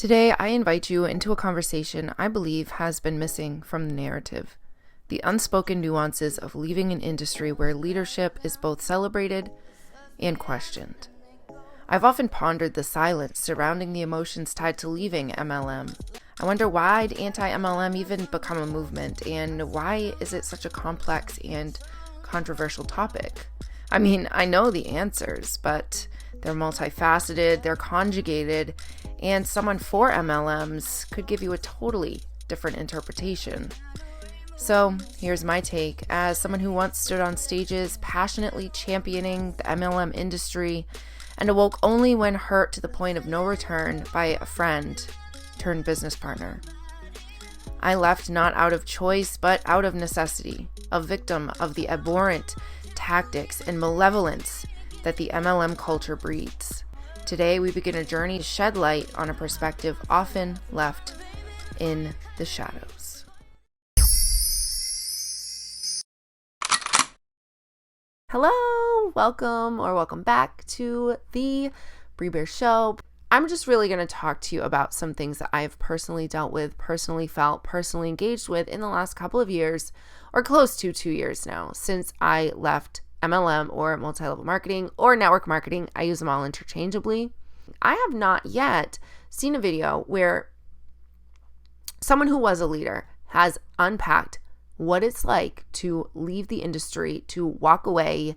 Today, I invite you into a conversation I believe has been missing from the narrative. The unspoken nuances of leaving an industry where leadership is both celebrated and questioned. I've often pondered the silence surrounding the emotions tied to leaving MLM. I wonder, why did anti-MLM even become a movement, and why is it such a complex and controversial topic? I mean, I know the answers, but they're multifaceted, they're conjugated, and someone for MLMs could give you a totally different interpretation. So here's my take as someone who once stood on stages passionately championing the MLM industry and awoke only when hurt to the point of no return by a friend turned business partner. I left not out of choice, but out of necessity, a victim of the abhorrent tactics and malevolence that the MLM culture breeds. Today, we begin a journey to shed light on a perspective often left in the shadows. Hello, welcome back to the Bree Bear Show. I'm just really going to talk to you about some things that I've personally dealt with, personally felt, personally engaged with in the last couple of years, or close to 2 years now, since I left MLM or multilevel marketing or network marketing. I use them all interchangeably. I have not yet seen a video where someone who was a leader has unpacked what it's like to leave the industry, to walk away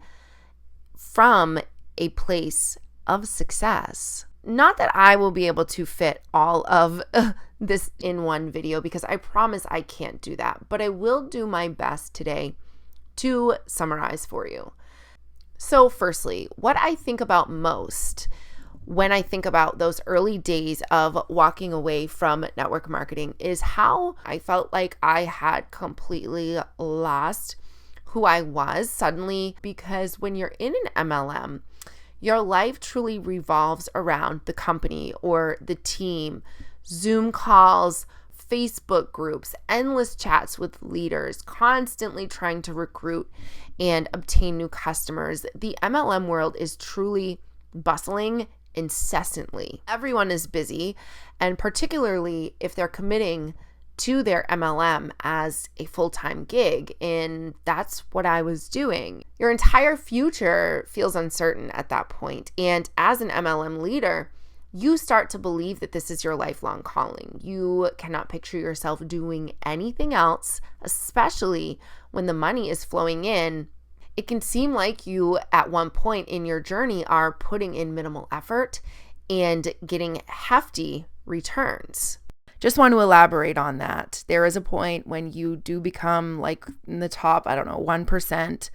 from a place of success. Not that I will be able to fit all of this in one video, because I promise I can't do that, but I will do my best today to summarize for you. So firstly, what I think about most when I think about those early days of walking away from network marketing is how I felt like I had completely lost who I was suddenly, because when you're in an MLM, your life truly revolves around the company or the team, Zoom calls, Facebook groups, endless chats with leaders, constantly trying to recruit and obtain new customers. The MLM world is truly bustling incessantly. Everyone is busy, and particularly if they're committing to their MLM as a full-time gig, and that's what I was doing. Your entire future feels uncertain at that point, and as an MLM leader, you start to believe that this is your lifelong calling. You cannot picture yourself doing anything else, especially when the money is flowing in. It can seem like you, at one point in your journey, are putting in minimal effort and getting hefty returns. Just want to elaborate on that. There is a point when you do become like in the top, 1%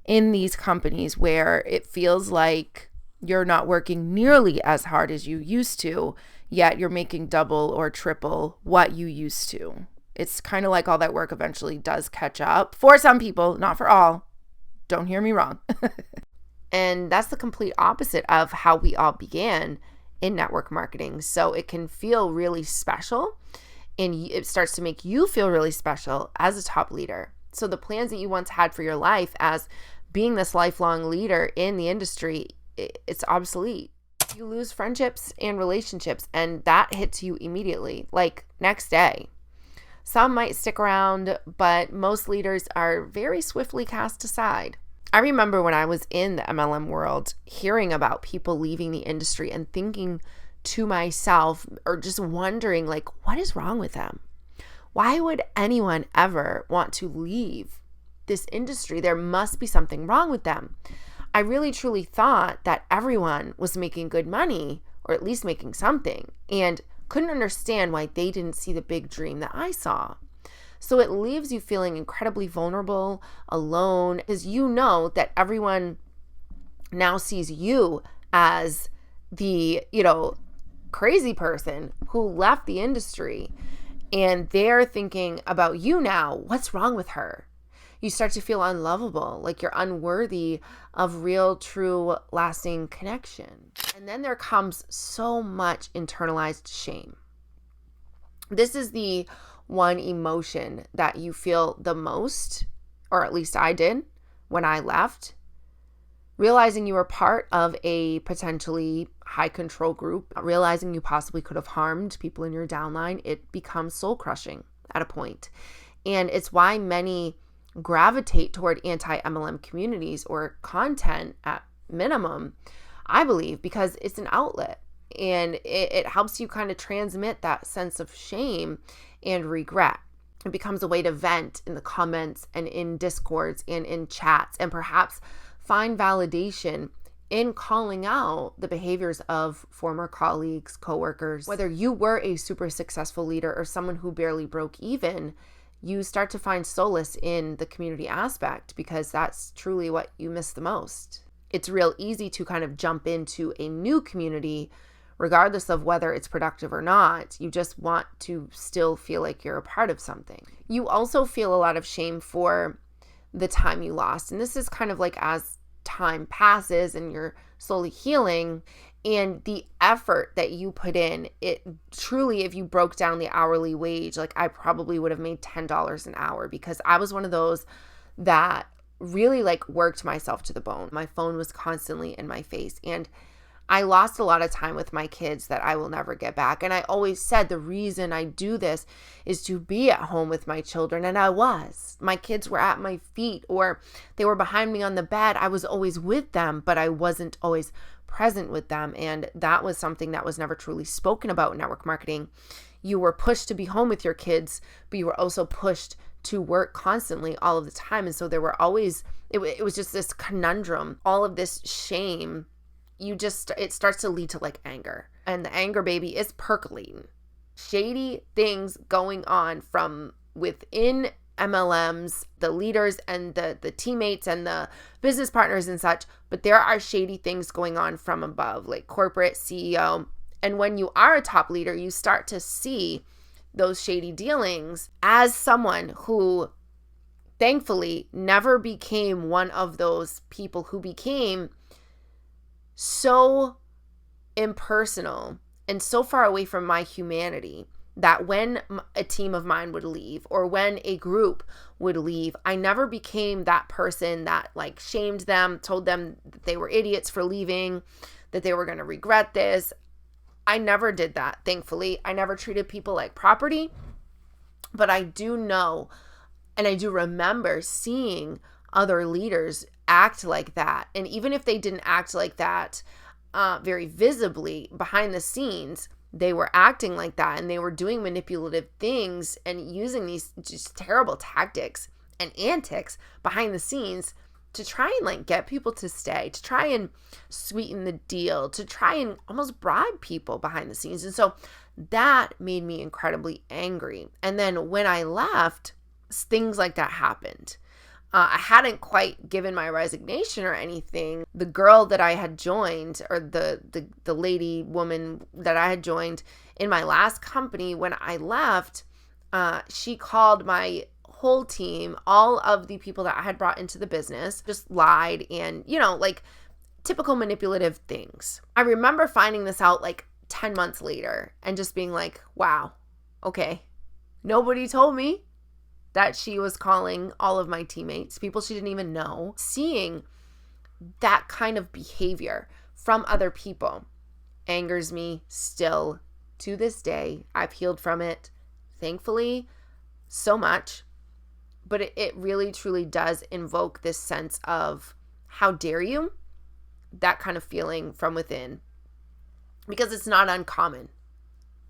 in these companies where it feels like you're not working nearly as hard as you used to, yet you're making double or triple what you used to. It's kind of like all that work eventually does catch up for some people, not for all. Don't hear me wrong. And that's the complete opposite of how we all began in network marketing. So it can feel really special, and it starts to make you feel really special as a top leader. So the plans that you once had for your life as being this lifelong leader in the industry, it's obsolete. You lose friendships and relationships, and that hits you immediately, like next day. Some might stick around, but most leaders are very swiftly cast aside. I remember when I was in the MLM world, hearing about people leaving the industry and thinking to myself, or just wondering, like, what is wrong with them? Why would anyone ever want to leave this industry? There must be something wrong with them. I really truly thought that everyone was making good money, or at least making something, and couldn't understand why they didn't see the big dream that I saw. So it leaves you feeling incredibly vulnerable, alone, because you know that everyone now sees you as the, crazy person who left the industry, and they're thinking about you now. What's wrong with her? You start to feel unlovable, like you're unworthy of real, true, lasting connection. And then there comes so much internalized shame. This is the one emotion that you feel the most, or at least I did when I left. Realizing you were part of a potentially high control group, realizing you possibly could have harmed people in your downline, it becomes soul crushing at a point. And it's why many gravitate toward anti-MLM communities or content at minimum, I believe, because it's an outlet and it helps you kind of transmit that sense of shame and regret. It becomes a way to vent in the comments and in discords and in chats, and perhaps find validation in calling out the behaviors of former colleagues, coworkers. Whether you were a super successful leader or someone who barely broke even, you start to find solace in the community aspect because that's truly what you miss the most. It's real easy to kind of jump into a new community regardless of whether it's productive or not. You just want to still feel like you're a part of something. You also feel a lot of shame for the time you lost. And this is kind of like as time passes and you're slowly healing and the effort that you put in, it truly, if you broke down the hourly wage, like I probably would have made $10 an hour because I was one of those that really like worked myself to the bone. My phone was constantly in my face and I lost a lot of time with my kids that I will never get back. And I always said the reason I do this is to be at home with my children. And I was. My kids were at my feet or they were behind me on the bed. I was always with them, but I wasn't always present with them. And that was something that was never truly spoken about in network marketing. You were pushed to be home with your kids, but you were also pushed to work constantly all of the time. And so there were always, it was just this conundrum, all of this shame. It starts to lead to like anger, and the anger baby is percolating. Shady things going on from within MLMs, the leaders and the teammates and the business partners and such, but there are shady things going on from above, like corporate CEO. And when you are a top leader, you start to see those shady dealings as someone who thankfully never became one of those people who became so impersonal and so far away from my humanity that when a team of mine would leave or when a group would leave, I never became that person that like shamed them, told them that they were idiots for leaving, that they were going to regret this. I never did that, thankfully. I never treated people like property, but I do know and I do remember seeing other leaders act like that. And even if they didn't act like that very visibly behind the scenes, they were acting like that and they were doing manipulative things and using these just terrible tactics and antics behind the scenes to try and like get people to stay, to try and sweeten the deal, to try and almost bribe people behind the scenes. And so that made me incredibly angry. And then when I left, things like that happened. I hadn't quite given my resignation or anything. The girl that I had joined, or the lady woman that I had joined in my last company, when I left, she called my whole team, all of the people that I had brought into the business, just lied and, like typical manipulative things. I remember finding this out like 10 months later and just being like, wow, okay, nobody told me that she was calling all of my teammates, people she didn't even know. Seeing that kind of behavior from other people angers me still to this day. I've healed from it, thankfully, so much. But it really, truly does invoke this sense of, how dare you? That kind of feeling from within. Because it's not uncommon.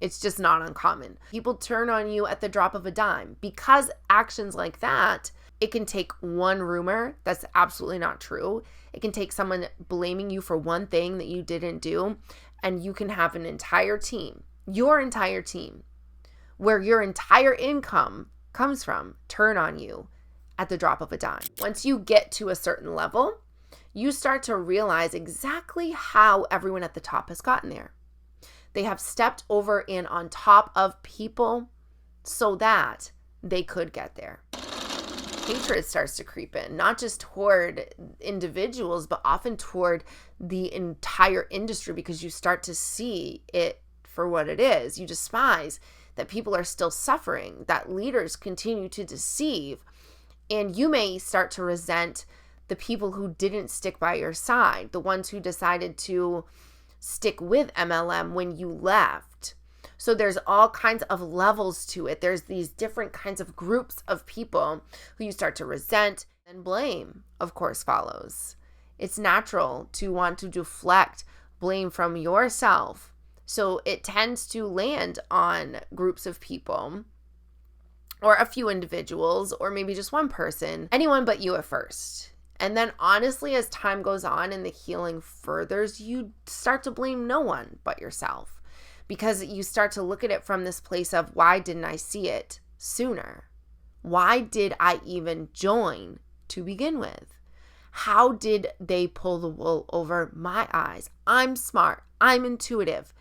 It's just not uncommon. People turn on you at the drop of a dime because actions like that, it can take one rumor that's absolutely not true. It can take someone blaming you for one thing that you didn't do, and you can have an entire team, your entire team, where your entire income comes from, turn on you at the drop of a dime. Once you get to a certain level, you start to realize exactly how everyone at the top has gotten there. They have stepped over and on top of people so that they could get there. Hatred starts to creep in, not just toward individuals, but often toward the entire industry, because you start to see it for what it is. You despise that people are still suffering, that leaders continue to deceive, and you may start to resent the people who didn't stick by your side, the ones who decided to stick with MLM when you left. So there's all kinds of levels to it. There's these different kinds of groups of people who you start to resent, and blame, of course, follows. It's natural to want to deflect blame from yourself. So it tends to land on groups of people or a few individuals or maybe just one person, anyone but you at first. And then honestly, as time goes on and the healing furthers, you start to blame no one but yourself, because you start to look at it from this place of, why didn't I see it sooner? Why did I even join to begin with? How did they pull the wool over my eyes? I'm smart. I'm intuitive.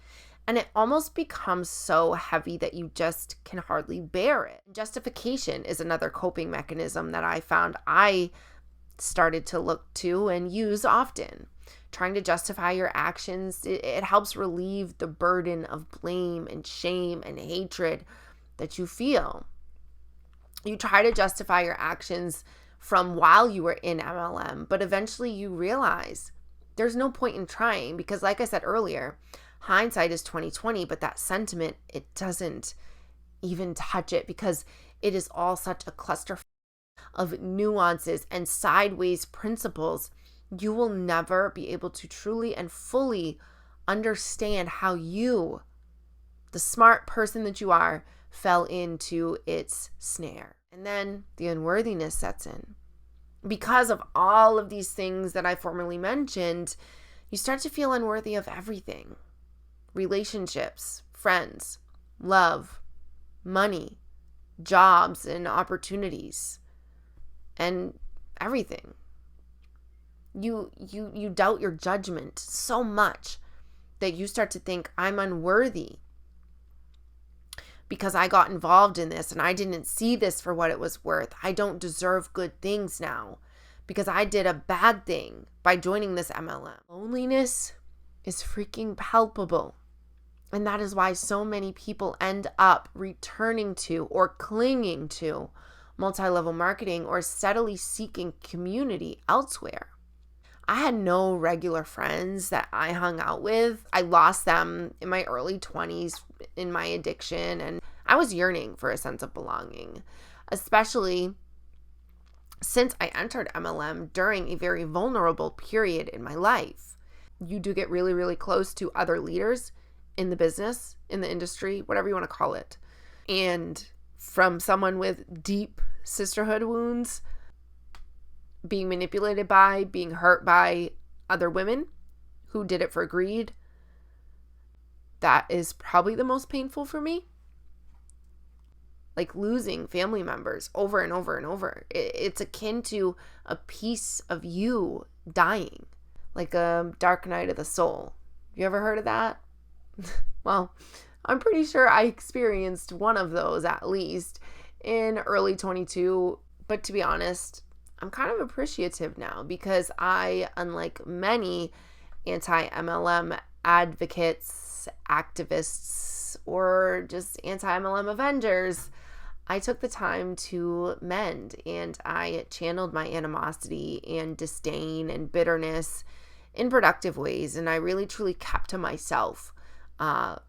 And it almost becomes so heavy that you just can hardly bear it. Justification is another coping mechanism that I found I started to look to and use often. Trying to justify your actions, it helps relieve the burden of blame and shame and hatred that you feel. You try to justify your actions from while you were in MLM, but eventually you realize there's no point in trying, because like I said earlier, hindsight is 20/20, but that sentiment, it doesn't even touch it, because it is all such a cluster of nuances and sideways principles. You will never be able to truly and fully understand how you, the smart person that you are, fell into its snare. And then the unworthiness sets in. Because of all of these things that I formerly mentioned, you start to feel unworthy of everything. Relationships, friends, love, money, jobs and opportunities, and everything. You doubt your judgment so much that you start to think, I'm unworthy because I got involved in this and I didn't see this for what it was worth. I don't deserve good things now because I did a bad thing by joining this MLM. Loneliness is freaking palpable. And that is why so many people end up returning to or clinging to multi-level marketing or steadily seeking community elsewhere. I had no regular friends that I hung out with. I lost them in my early 20s in my addiction, and I was yearning for a sense of belonging, especially since I entered MLM during a very vulnerable period in my life. You do get really, really close to other leaders in the business, in the industry, whatever you want to call it. And from someone with deep sisterhood wounds, being manipulated by, being hurt by other women who did it for greed, that is probably the most painful for me. Like losing family members over and over and over. It's akin to a piece of you dying, like a dark night of the soul. You ever heard of that? Well, I'm pretty sure I experienced one of those at least in early 22. But to be honest, I'm kind of appreciative now because I, unlike many anti-MLM advocates, activists, or just anti-MLM avengers, I took the time to mend, and I channeled my animosity and disdain and bitterness in productive ways. And I really, truly kept to myself a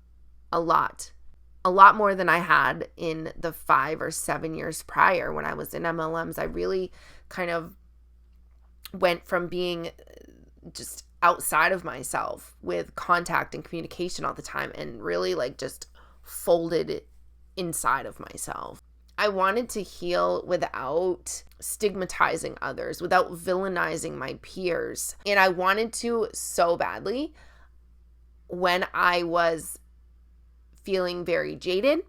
lot more than I had in the 5 or 7 years prior when I was in MLMs. I really kind of went from being just outside of myself with contact and communication all the time and really like just folded inside of myself. I wanted to heal without stigmatizing others, without villainizing my peers. And I wanted to so badly when I was feeling very jaded,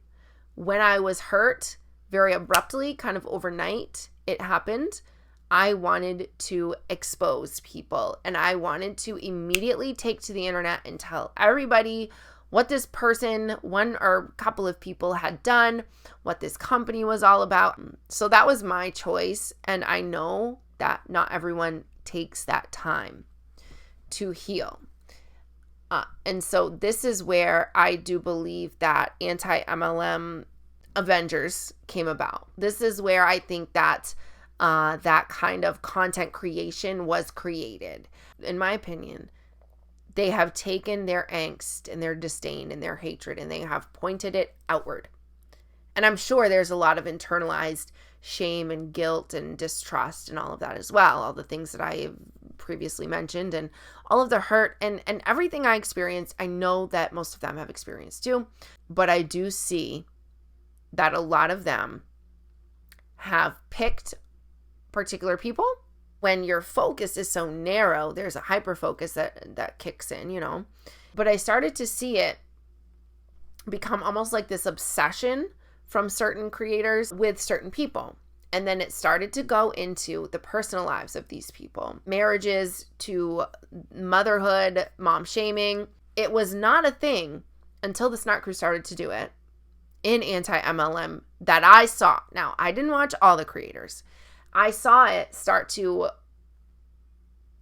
when I was hurt very abruptly, kind of overnight, it happened. I wanted to expose people, and I wanted to immediately take to the internet and tell everybody what this person, one or a couple of people had done, what this company was all about. So that was my choice, and I know that not everyone takes that time to heal. And so this is where I do believe that anti-MLM Avengers came about. This is where I think that that kind of content creation was created. In my opinion, they have taken their angst and their disdain and their hatred and they have pointed it outward. And I'm sure there's a lot of internalized shame and guilt and distrust and all of that as well. All the things that I have previously mentioned and all of the hurt and everything I experienced, I know that most of them have experienced too. But I do see that a lot of them have picked particular people. When your focus is so narrow, there's a hyper focus that kicks in, you know. But I started to see it become almost like this obsession from certain creators with certain people. And then it started to go into the personal lives of these people, marriages to motherhood, mom shaming. It was not a thing until the Snark Crew started to do it in Anti-MLM that I saw. Now, I didn't watch all the creators. I saw it start to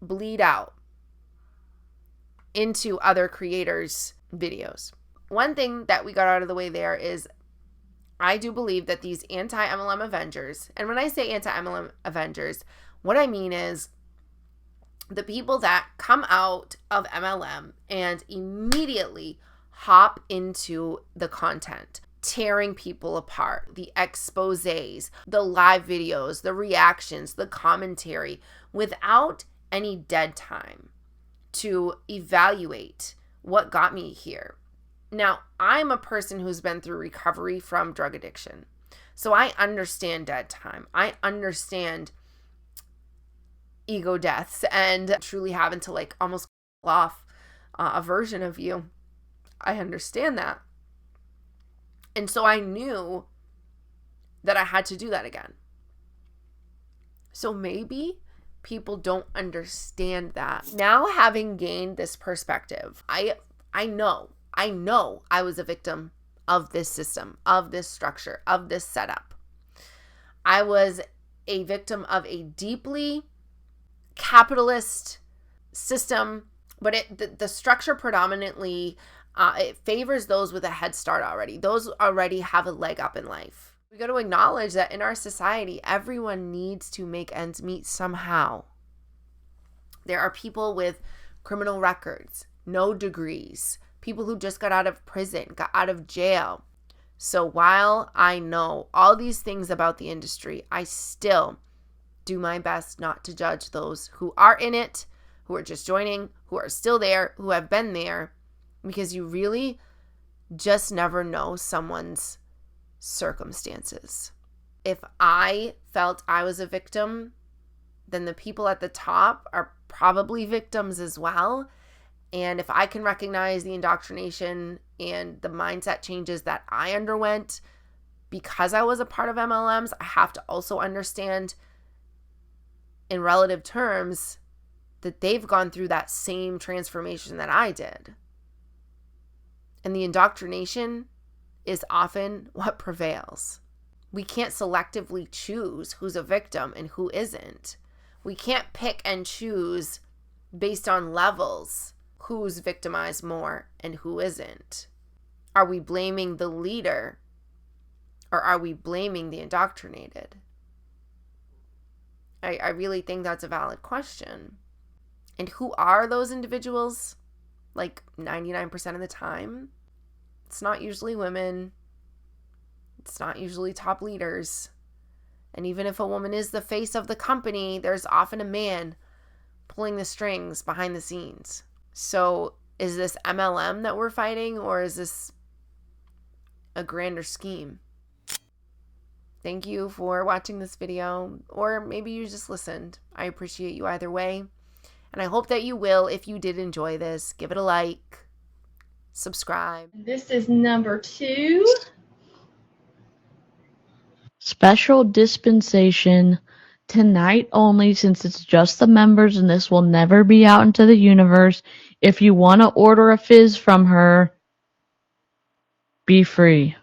bleed out into other creators' videos. One thing that we got out of the way there is I do believe that these anti-MLM Avengers, and when I say anti-MLM Avengers, what I mean is the people that come out of MLM and immediately hop into the content, tearing people apart, the exposés, the live videos, the reactions, the commentary, without any dead time to evaluate what got me here. Now, I'm a person who's been through recovery from drug addiction. So I understand dead time. I understand ego deaths and truly having to like almost kill off a version of you. I understand that. And so I knew that I had to do that again. So maybe people don't understand that. Now, having gained this perspective, I know I was a victim of this system, of this structure, of this setup. I was a victim of a deeply capitalist system, but the structure predominantly, it favors those with a head start already. Those already have a leg up in life. We got to acknowledge that in our society, everyone needs to make ends meet somehow. There are people with criminal records, no degrees, people who just got out of prison, got out of jail. So while I know all these things about the industry, I still do my best not to judge those who are in it, who are just joining, who are still there, who have been there, because you really just never know someone's circumstances. If I felt I was a victim, then the people at the top are probably victims as well. And if I can recognize the indoctrination and the mindset changes that I underwent because I was a part of MLMs, I have to also understand in relative terms that they've gone through that same transformation that I did. And the indoctrination is often what prevails. We can't selectively choose who's a victim and who isn't. We can't pick and choose based on levels who's victimized more and who isn't. Are we blaming the leader or are we blaming the indoctrinated? I really think that's a valid question. And who are those individuals? Like 99% of the time, it's not usually women. It's not usually top leaders. And even if a woman is the face of the company, there's often a man pulling the strings behind the scenes. So is this MLM that we're fighting, or is this a grander scheme? Thank you for watching this video, or maybe you just listened. I appreciate you either way. And I hope that you will, if you did enjoy this, give it a like, subscribe. This is number 2. Special dispensation tonight only, since it's just the members and this will never be out into the universe. If you want to order a fizz from her, be free.